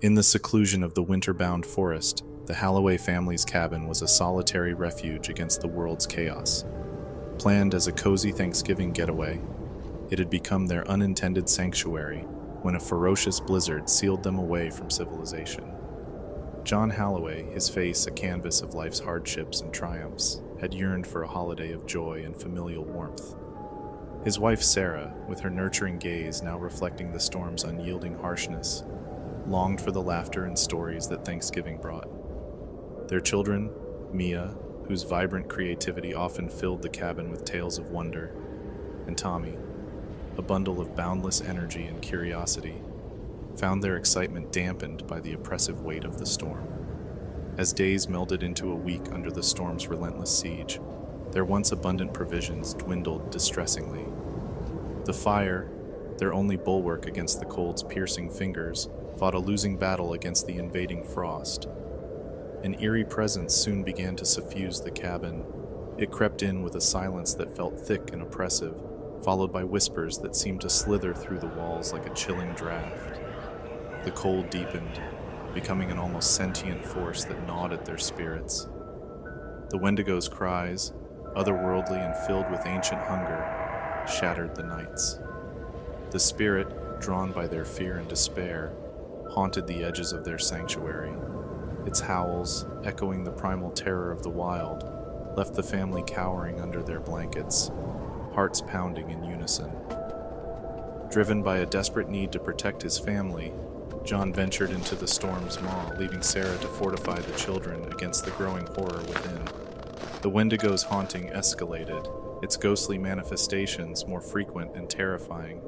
In the seclusion of the winter-bound forest, the Halloway family's cabin was a solitary refuge against the world's chaos. Planned as a cozy Thanksgiving getaway, it had become their unintended sanctuary when a ferocious blizzard sealed them away from civilization. John Halloway, his face a canvas of life's hardships and triumphs, had yearned for a holiday of joy and familial warmth. His wife Sarah, with her nurturing gaze now reflecting the storm's unyielding harshness, longed for the laughter and stories that Thanksgiving brought. Their children, Mia, whose vibrant creativity often filled the cabin with tales of wonder, and Tommy, a bundle of boundless energy and curiosity, found their excitement dampened by the oppressive weight of the storm. As days melded into a week under the storm's relentless siege, their once abundant provisions dwindled distressingly. The fire, their only bulwark against the cold's piercing fingers, fought a losing battle against the invading frost. An eerie presence soon began to suffuse the cabin. It crept in with a silence that felt thick and oppressive, followed by whispers that seemed to slither through the walls like a chilling draft. The cold deepened, becoming an almost sentient force that gnawed at their spirits. The Wendigo's cries, otherworldly and filled with ancient hunger, shattered the nights. The spirit, drawn by their fear and despair, haunted the edges of their sanctuary. Its howls, echoing the primal terror of the wild, left the family cowering under their blankets, hearts pounding in unison. Driven by a desperate need to protect his family, John ventured into the storm's maw, leaving Sarah to fortify the children against the growing horror within. The Wendigo's haunting escalated, its ghostly manifestations more frequent and terrifying.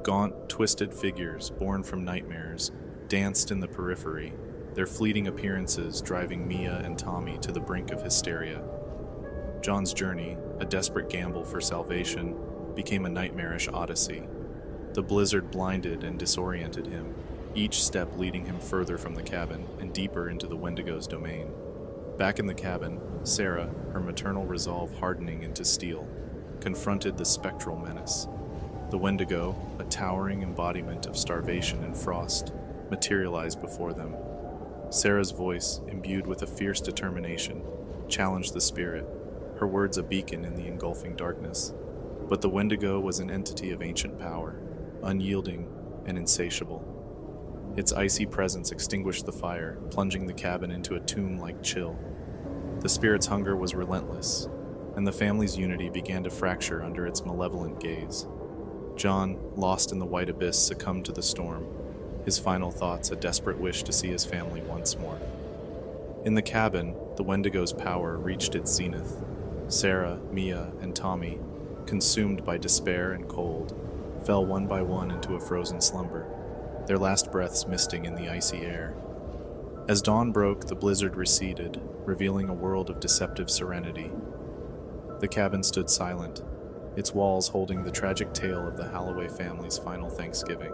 Gaunt, twisted figures, born from nightmares, danced in the periphery, their fleeting appearances driving Mia and Tommy to the brink of hysteria. John's journey, a desperate gamble for salvation, became a nightmarish odyssey. The blizzard blinded and disoriented him, each step leading him further from the cabin and deeper into the Wendigo's domain. Back in the cabin, Sarah, her maternal resolve hardening into steel, confronted the spectral menace. The Wendigo, a towering embodiment of starvation and frost, materialized before them. Sarah's voice, imbued with a fierce determination, challenged the spirit, her words a beacon in the engulfing darkness. But the Wendigo was an entity of ancient power, unyielding and insatiable. Its icy presence extinguished the fire, plunging the cabin into a tomb-like chill. The spirit's hunger was relentless, and the family's unity began to fracture under its malevolent gaze. John, lost in the white abyss, succumbed to the storm, his final thoughts a desperate wish to see his family once more. In the cabin, the Wendigo's power reached its zenith. Sarah, Mia, and Tommy, consumed by despair and cold, fell one by one into a frozen slumber, their last breaths misting in the icy air. As dawn broke, the blizzard receded, revealing a world of deceptive serenity. The cabin stood silent, its walls holding the tragic tale of the Halloway family's final Thanksgiving.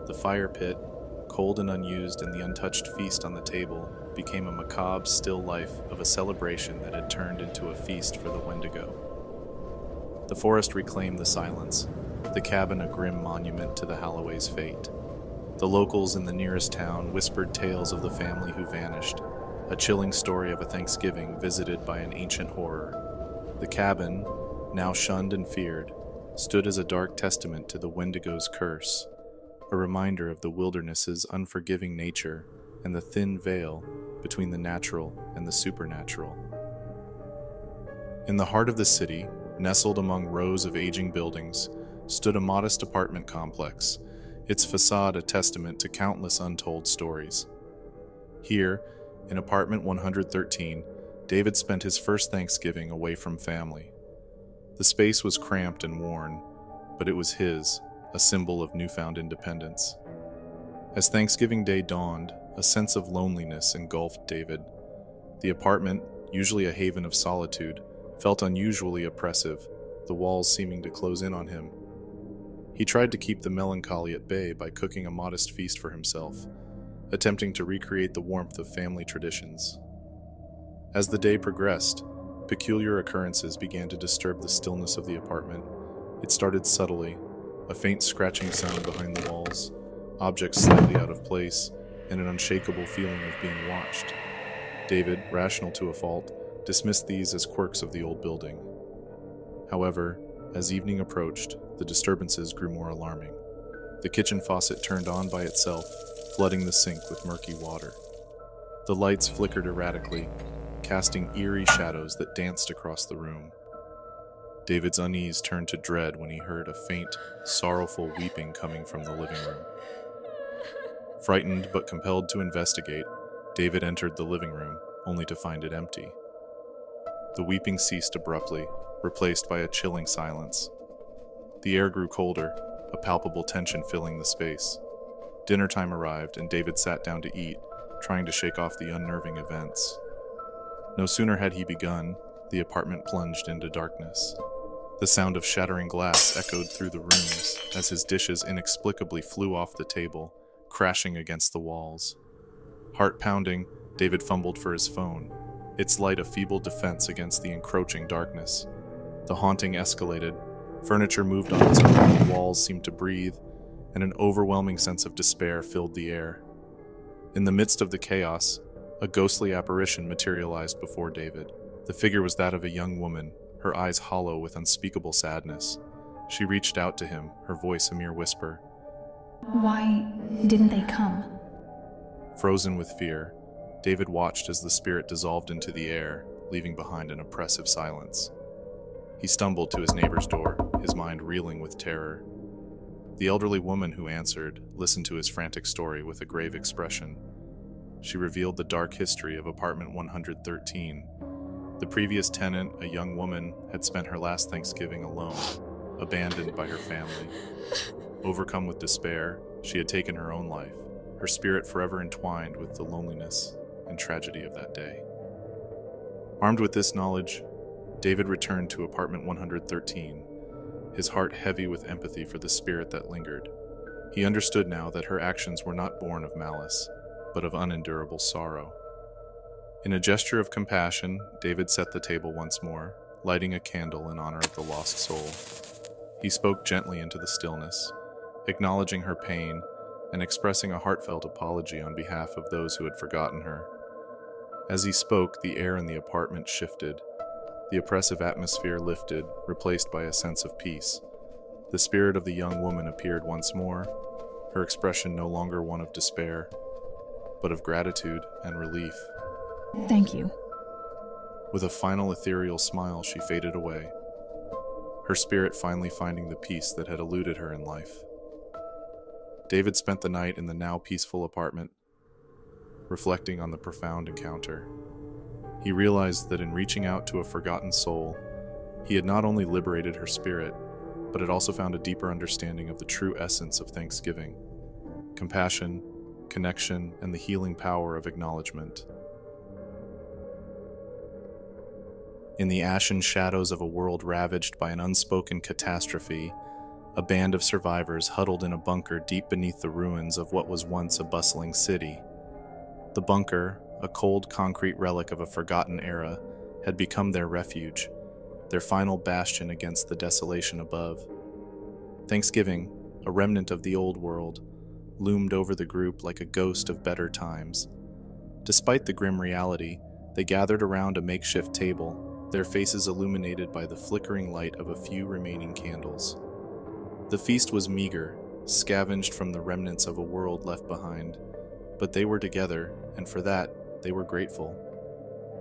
The fire pit, cold and unused, and the untouched feast on the table became a macabre still life of a celebration that had turned into a feast for the Wendigo. The forest reclaimed the silence, the cabin a grim monument to the Halloway's fate. The locals in the nearest town whispered tales of the family who vanished, a chilling story of a Thanksgiving visited by an ancient horror. The cabin, now shunned and feared, stood as a dark testament to the Wendigo's curse, a reminder of the wilderness's unforgiving nature and the thin veil between the natural and the supernatural. In the heart of the city, nestled among rows of aging buildings, stood a modest apartment complex, its facade a testament to countless untold stories. Here, in apartment 113, David spent his first Thanksgiving away from family. The space was cramped and worn, but it was his, a symbol of newfound independence. As Thanksgiving Day dawned, a sense of loneliness engulfed David. The apartment, usually a haven of solitude, felt unusually oppressive, the walls seeming to close in on him. He tried to keep the melancholy at bay by cooking a modest feast for himself, attempting to recreate the warmth of family traditions. As the day progressed, peculiar occurrences began to disturb the stillness of the apartment. It started subtly, a faint scratching sound behind the walls, objects slightly out of place, and an unshakable feeling of being watched. David, rational to a fault, dismissed these as quirks of the old building. However, as evening approached, the disturbances grew more alarming. The kitchen faucet turned on by itself, flooding the sink with murky water. The lights flickered erratically, casting eerie shadows that danced across the room. David's unease turned to dread when he heard a faint, sorrowful weeping coming from the living room. Frightened but compelled to investigate, David entered the living room, only to find it empty. The weeping ceased abruptly, replaced by a chilling silence. The air grew colder, a palpable tension filling the space. Dinner time arrived, and David sat down to eat, trying to shake off the unnerving events. No sooner had he begun, the apartment plunged into darkness. The sound of shattering glass echoed through the rooms as his dishes inexplicably flew off the table, crashing against the walls. Heart pounding, David fumbled for his phone, its light a feeble defense against the encroaching darkness. The haunting escalated. Furniture moved on its own, walls seemed to breathe, and an overwhelming sense of despair filled the air. In the midst of the chaos, a ghostly apparition materialized before David. The figure was that of a young woman, her eyes hollow with unspeakable sadness. She reached out to him, her voice a mere whisper. Why didn't they come? Frozen with fear, David watched as the spirit dissolved into the air, leaving behind an oppressive silence. He stumbled to his neighbor's door, his mind reeling with terror. The elderly woman who answered listened to his frantic story with a grave expression. She revealed the dark history of apartment 113. The previous tenant, a young woman, had spent her last Thanksgiving alone, abandoned by her family. Overcome with despair, she had taken her own life, her spirit forever entwined with the loneliness and tragedy of that day. Armed with this knowledge, David returned to apartment 113, his heart heavy with empathy for the spirit that lingered. He understood now that her actions were not born of malice, but of unendurable sorrow. In a gesture of compassion, David set the table once more, lighting a candle in honor of the lost soul. He spoke gently into the stillness, acknowledging her pain and expressing a heartfelt apology on behalf of those who had forgotten her. As he spoke, the air in the apartment shifted. The oppressive atmosphere lifted, replaced by a sense of peace. The spirit of the young woman appeared once more, her expression no longer one of despair, but of gratitude and relief. Thank you. With a final ethereal smile, she faded away, her spirit finally finding the peace that had eluded her in life. David spent the night in the now peaceful apartment, reflecting on the profound encounter. He realized that in reaching out to a forgotten soul, he had not only liberated her spirit, but had also found a deeper understanding of the true essence of Thanksgiving: compassion, connection, and the healing power of acknowledgement. In the ashen shadows of a world ravaged by an unspoken catastrophe, a band of survivors huddled in a bunker deep beneath the ruins of what was once a bustling city. The bunker, a cold concrete relic of a forgotten era, had become their refuge, their final bastion against the desolation above. Thanksgiving, a remnant of the old world, loomed over the group like a ghost of better times. Despite the grim reality, they gathered around a makeshift table, their faces illuminated by the flickering light of a few remaining candles. The feast was meager, scavenged from the remnants of a world left behind, but they were together, and for that, they were grateful.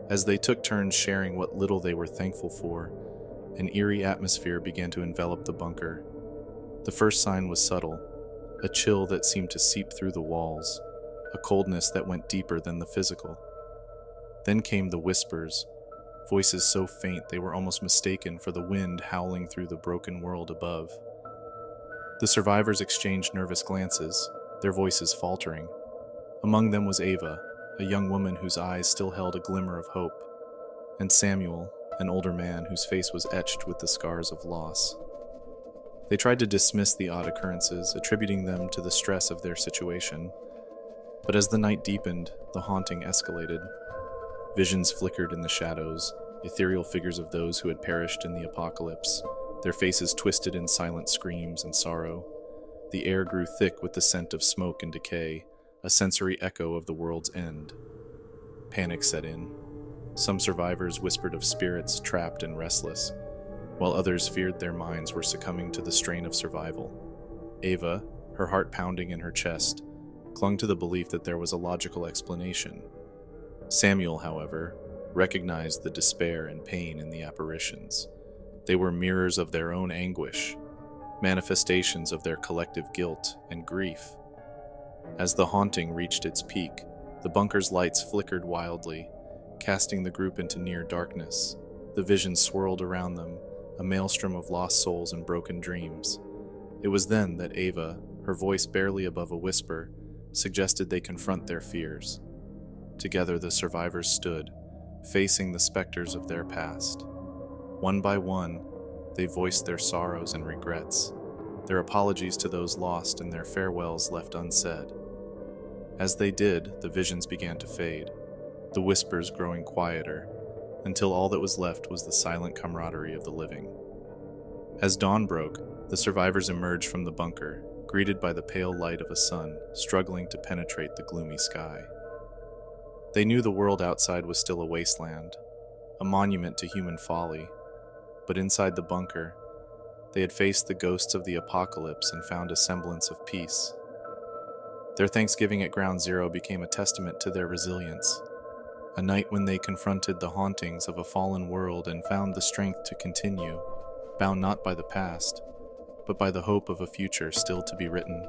As they took turns sharing what little they were thankful for, an eerie atmosphere began to envelop the bunker. The first sign was subtle, a chill that seemed to seep through the walls, a coldness that went deeper than the physical. Then came the whispers, voices so faint they were almost mistaken for the wind howling through the broken world above. The survivors exchanged nervous glances, their voices faltering. Among them was Ava, a young woman whose eyes still held a glimmer of hope, and Samuel, an older man whose face was etched with the scars of loss. They tried to dismiss the odd occurrences, attributing them to the stress of their situation. But as the night deepened, the haunting escalated. Visions flickered in the shadows, ethereal figures of those who had perished in the apocalypse, their faces twisted in silent screams and sorrow. The air grew thick with the scent of smoke and decay, a sensory echo of the world's end. Panic set in. Some survivors whispered of spirits trapped and restless, while others feared their minds were succumbing to the strain of survival. Ava, her heart pounding in her chest, clung to the belief that there was a logical explanation. Samuel, however, recognized the despair and pain in the apparitions. They were mirrors of their own anguish, manifestations of their collective guilt and grief. As the haunting reached its peak, the bunker's lights flickered wildly, casting the group into near darkness. The vision swirled around them, a maelstrom of lost souls and broken dreams. It was then that Ava, her voice barely above a whisper, suggested they confront their fears. Together the survivors stood, facing the specters of their past. One by one, they voiced their sorrows and regrets, their apologies to those lost and their farewells left unsaid. As they did, the visions began to fade, the whispers growing quieter, until all that was left was the silent camaraderie of the living. As dawn broke, the survivors emerged from the bunker, greeted by the pale light of a sun struggling to penetrate the gloomy sky. They knew the world outside was still a wasteland, a monument to human folly, but inside the bunker, they had faced the ghosts of the apocalypse and found a semblance of peace. Their Thanksgiving at Ground Zero became a testament to their resilience, a night when they confronted the hauntings of a fallen world and found the strength to continue, bound not by the past, but by the hope of a future still to be written.